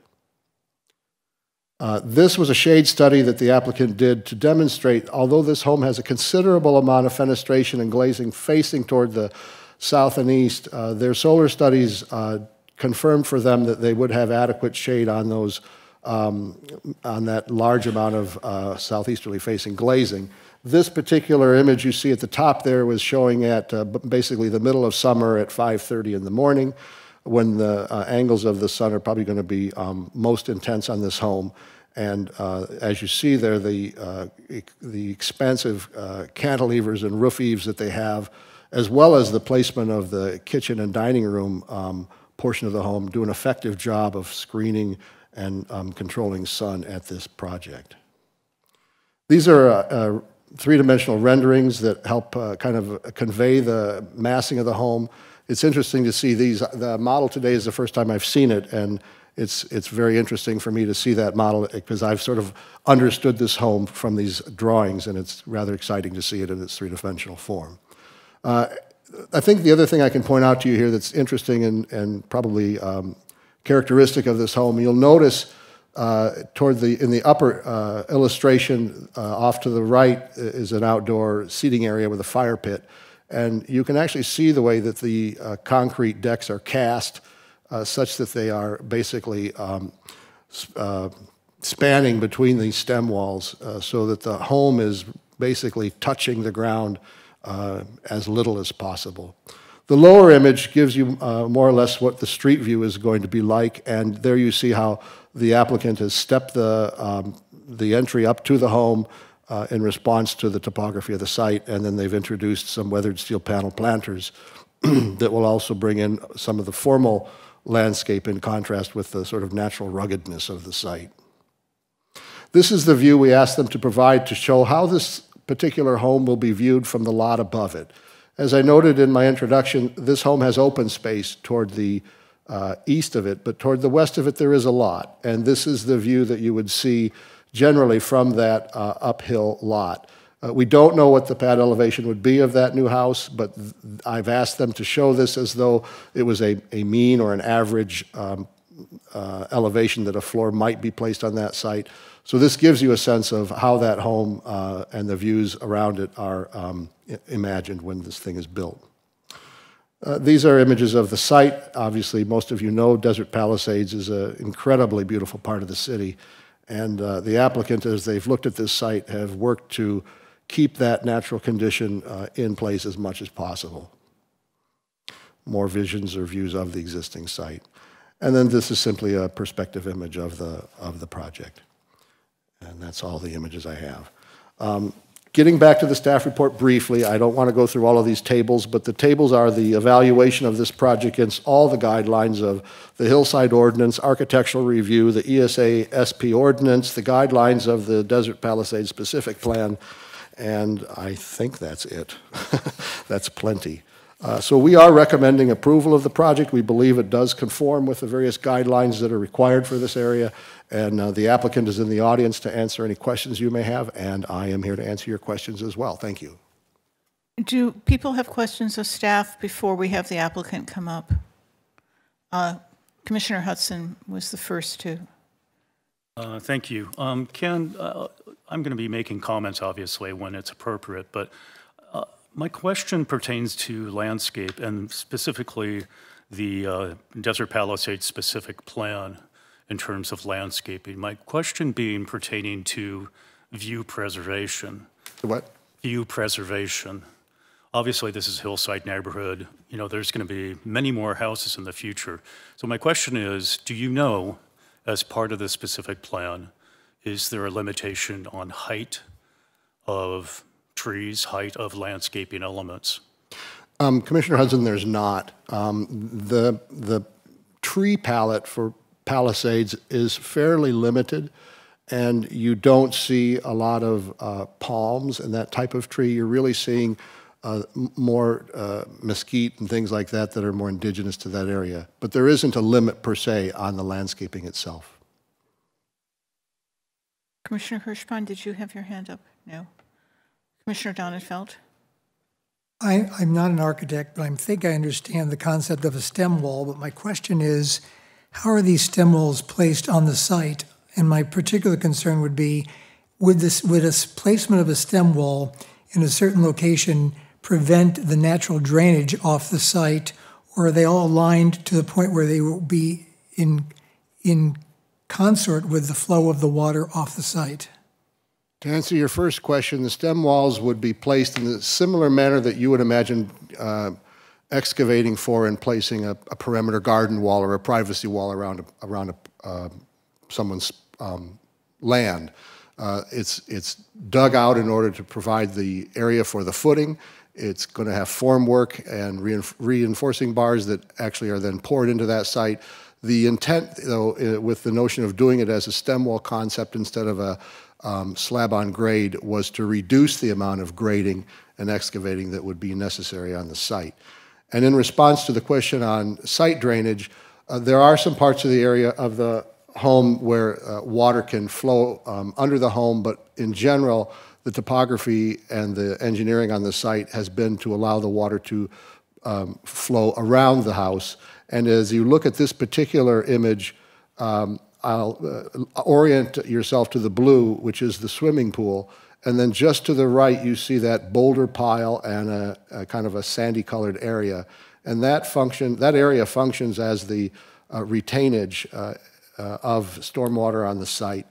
This was a shade study that the applicant did to demonstrate, although this home has a considerable amount of fenestration and glazing facing toward the south and east, their solar studies confirmed for them that they would have adequate shade on those, on that large amount of southeasterly facing glazing. This particular image you see at the top there was showing at basically the middle of summer at 5:30 in the morning, when the angles of the sun are probably going to be most intense on this home. And as you see there, the expansive cantilevers and roof eaves that they have, as well as the placement of the kitchen and dining room portion of the home, do an effective job of screening and controlling sun at this project. These are three-dimensional renderings that help kind of convey the massing of the home. It's interesting to see these. The model today is the first time I've seen it, and it's very interesting for me to see that model because I've sort of understood this home from these drawings, and it's rather exciting to see it in its three-dimensional form. I think the other thing I can point out to you here that's interesting and probably characteristic of this home, you'll notice in the upper illustration off to the right is an outdoor seating area with a fire pit. And you can actually see the way that the concrete decks are cast such that they are basically spanning between these stem walls so that the home is basically touching the ground as little as possible. The lower image gives you more or less what the street view is going to be like, and there you see how the applicant has stepped the entry up to the home in response to the topography of the site, and then they've introduced some weathered steel panel planters that will also bring in some of the formal landscape in contrast with the sort of natural ruggedness of the site. This is the view we asked them to provide to show how this particular home will be viewed from the lot above it. As I noted in my introduction, this home has open space toward the east of it, but toward the west of it there is a lot, and this is the view that you would see generally from that uphill lot. We don't know what the pad elevation would be of that new house, but I've asked them to show this as though it was a mean or an average elevation that a floor might be placed on that site. So this gives you a sense of how that home and the views around it are imagined when this thing is built. These are images of the site. Obviously, most of you know Desert Palisades is an incredibly beautiful part of the city. And the applicant, as they've looked at this site, have worked to keep that natural condition in place as much as possible. More visions or views of the existing site. And then this is simply a perspective image of the project. And that's all the images I have. Getting back to the staff report briefly, I don't want to go through all of these tables, but the tables are the evaluation of this project against all the guidelines of the Hillside Ordinance, Architectural Review, the ESA SP Ordinance, the guidelines of the Desert Palisades Specific Plan, and I think that's it. That's plenty. So we are recommending approval of the project. We believe it does conform with the various guidelines that are required for this area, and the applicant is in the audience to answer any questions you may have, and I am here to answer your questions as well. Thank you.
Do people have questions of staff before we have the applicant come up? Commissioner Hudson was the first to.
Thank you. Ken, I'm going to be making comments, obviously, when it's appropriate, but my question pertains to landscape and specifically the Desert Palisades specific plan in terms of landscaping. My question being pertaining to view preservation.
What?
View preservation. Obviously, this is a hillside neighborhood. You know, there's going to be many more houses in the future. So my question is, do you know, as part of the specific plan, is there a limitation on height of trees, height of landscaping elements?
Commissioner Hudson, there's not. The tree palette for Palisades is fairly limited, and you don't see a lot of palms and that type of tree. You're really seeing more mesquite and things like that that are more indigenous to that area. But there isn't a limit per se on the landscaping itself.
Commissioner Hirschbahn, did you have your hand up? No. Commissioner Donenfeld?
I'm not an architect, but I think I understand the concept of a stem wall, but my question is, how are these stem walls placed on the site? And my particular concern would be, would a placement of a stem wall in a certain location prevent the natural drainage off the site, or are they all aligned to the point where they will be in consort with the flow of the water off the site?
To answer your first question, the stem walls would be placed in a similar manner that you would imagine excavating for and placing a perimeter garden wall or a privacy wall around someone's land. It's dug out in order to provide the area for the footing. It's going to have formwork and reinforcing bars that actually are then poured into that site. The intent, though, with the notion of doing it as a stem wall concept instead of a slab on grade, was to reduce the amount of grading and excavating that would be necessary on the site. And in response to the question on site drainage, there are some parts of the area of the home where water can flow under the home, but in general, the topography and the engineering on the site has been to allow the water to flow around the house. And as you look at this particular image, I'll orient yourself to the blue, which is the swimming pool, and then just to the right you see that boulder pile and a kind of a sandy-colored area, and that area functions as the retainage of stormwater on the site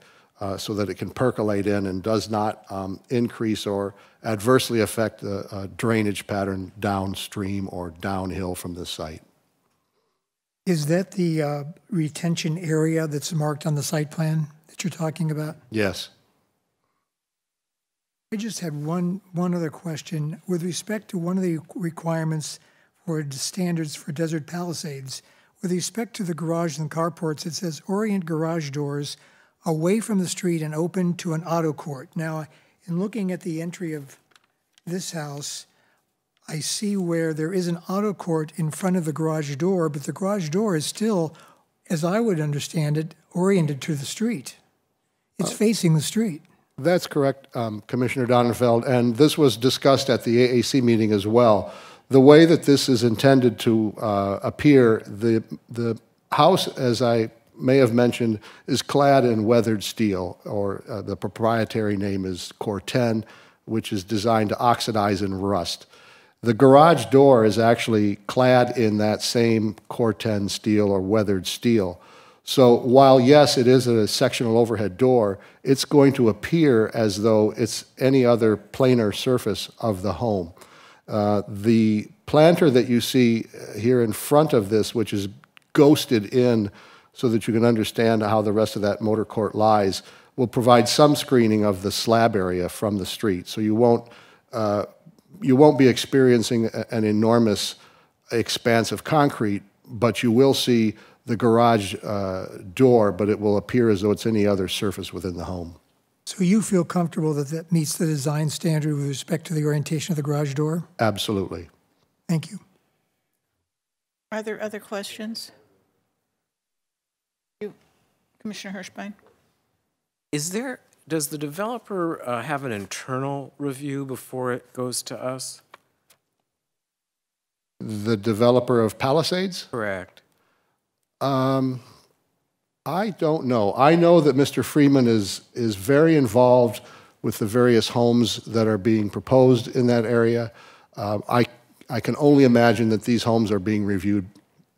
so that it can percolate in and does not increase or adversely affect the drainage pattern downstream or downhill from the site.
Is that the retention area that's marked on the site plan that you're talking about?
Yes.
I just had one other question. With respect to one of the requirements for the standards for Desert Palisades, with respect to the garage and carports, it says orient garage doors away from the street and open to an auto court. Now, in looking at the entry of this house, I see where there is an auto court in front of the garage door, but the garage door is still, as I would understand it, oriented to the street. It's facing the street.
That's correct, Commissioner Donenfeld, and this was discussed at the AAC meeting as well. The way that this is intended to appear, the house, as I may have mentioned, is clad in weathered steel, or the proprietary name is Core 10, which is designed to oxidize and rust. The garage door is actually clad in that same Core 10 steel or weathered steel. So while, yes, it is a sectional overhead door, it's going to appear as though it's any other planar surface of the home. The planter that you see here in front of this, which is ghosted in so that you can understand how the rest of that motor court lies, will provide some screening of the slab area from the street. So you won't be experiencing an enormous expanse of concrete, but you will see the garage door, but it will appear as though it's any other surface within the home.
So you feel comfortable that that meets the design standard with respect to the orientation of the garage door?
Absolutely.
Thank you.
Are there other questions? You, Commissioner Hirschbein?
Does the developer have an internal review before it goes to us?
The developer of Palisades?
Correct.
I don't know. I know that Mr. Freeman is very involved with the various homes that are being proposed in that area. I can only imagine that these homes are being reviewed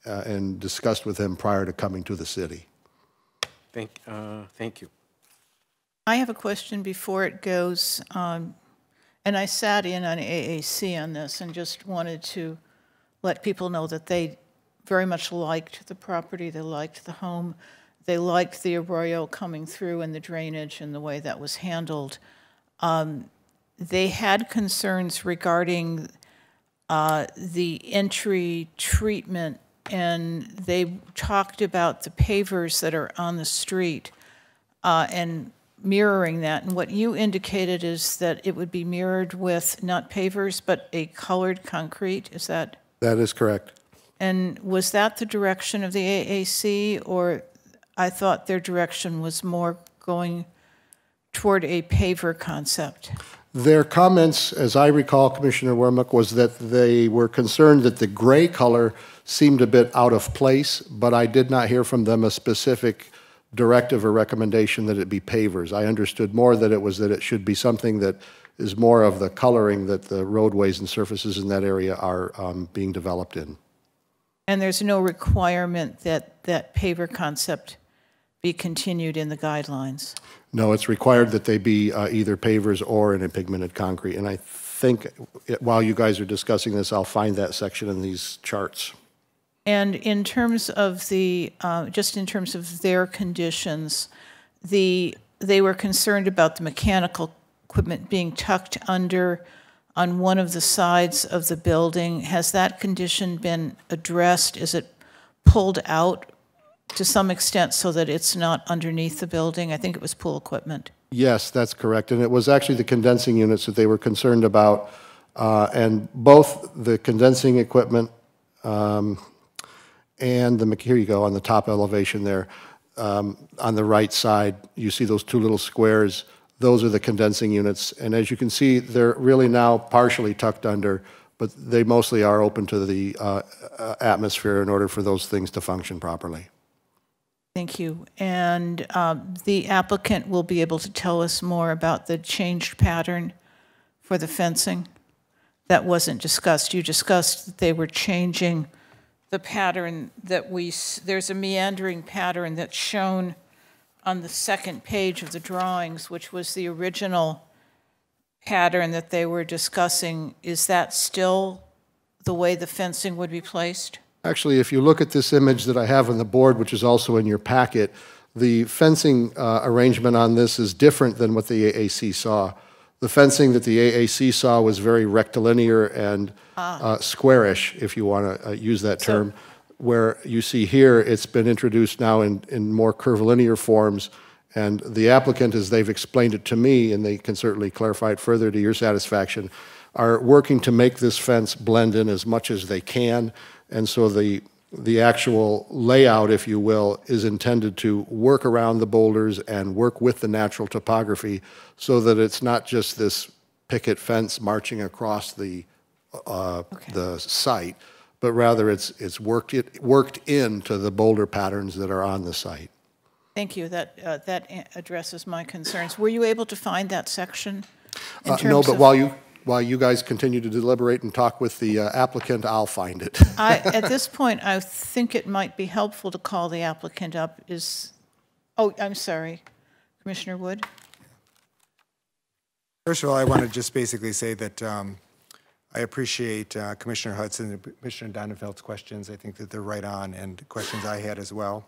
and discussed with him prior to coming to the city.
Thank you.
I have a question before it goes, and I sat in on AAC on this and just wanted to let people know that they very much liked the property, they liked the home, they liked the arroyo coming through and the drainage and the way that was handled. They had concerns regarding the entry treatment, and they talked about the pavers that are on the street and mirroring that. And what you indicated is that it would be mirrored with not pavers, but a colored concrete. Is that?
That is correct.
And was that the direction of the AAC, or I thought their direction was more going toward a paver concept?
Their comments, as I recall, Commissioner Wermuck, was that they were concerned that the gray color seemed a bit out of place, but I did not hear from them a specific directive or recommendation that it be pavers. I understood more that it should be something that is more of the coloring that the roadways and surfaces in that area are being developed in.
And there's no requirement that that paver concept be continued in the guidelines?
No, it's required that they be either pavers or in a pigmented concrete. And I think while you guys are discussing this, I'll find that section in these charts.
And in terms of the, just in terms of their conditions, they were concerned about the mechanical equipment being tucked under on one of the sides of the building. Has that condition been addressed? Is it pulled out to some extent so that it's not underneath the building? I think it was pool equipment.
Yes, that's correct. And it was actually the condensing units that they were concerned about. And both the condensing equipment and here you go on the top elevation there, on the right side, you see those two little squares. Those are the condensing units. And as you can see, they're really now partially tucked under, but they mostly are open to the atmosphere in order for those things to function properly.
Thank you. And the applicant will be able to tell us more about the changed pattern for the fencing. That wasn't discussed. You discussed that they were changing the pattern that there's a meandering pattern that's shown on the second page of the drawings, which was the original pattern that they were discussing, is that still the way the fencing would be placed?
Actually, if you look at this image that I have on the board, which is also in your packet, the fencing arrangement on this is different than what the AAC saw. The fencing that the AAC saw was very rectilinear and squarish, if you want to use that term, where you see here it's been introduced now in more curvilinear forms, and the applicant, as they've explained it to me, and they can certainly clarify it further to your satisfaction, are working to make this fence blend in as much as they can, and so the actual layout, if you will, is intended to work around the boulders and work with the natural topography so that it's not just this picket fence marching across the site, but rather it's worked into the boulder patterns that are on the site.
Thank you. That addresses my concerns. Were you able to find that section?
No, but while you guys continue to deliberate and talk with the applicant, I'll find it.
At this point, I think it might be helpful to call the applicant up. Oh, I'm sorry. Commissioner Wood?
First of all, I want to just basically say that I appreciate Commissioner Hudson and Commissioner Donenfeld's questions. I think that they're right on, and questions I had as well.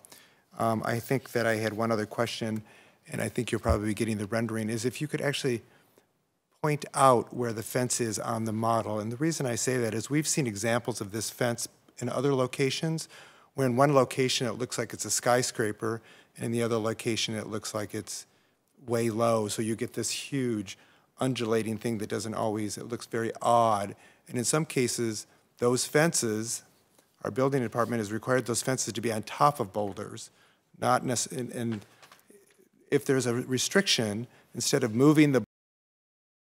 I think that I had one other question, and I think you'll probably be getting the rendering, is if you could actually point out where the fence is on the model. And the reason I say that is we've seen examples of this fence in other locations, where in one location it looks like it's a skyscraper, and in the other location it looks like it's way low. So you get this huge undulating thing that doesn't always, it looks very odd. And in some cases, those fences, our building department has required those fences to be on top of boulders, not necessarily, and if there's a restriction, instead of moving the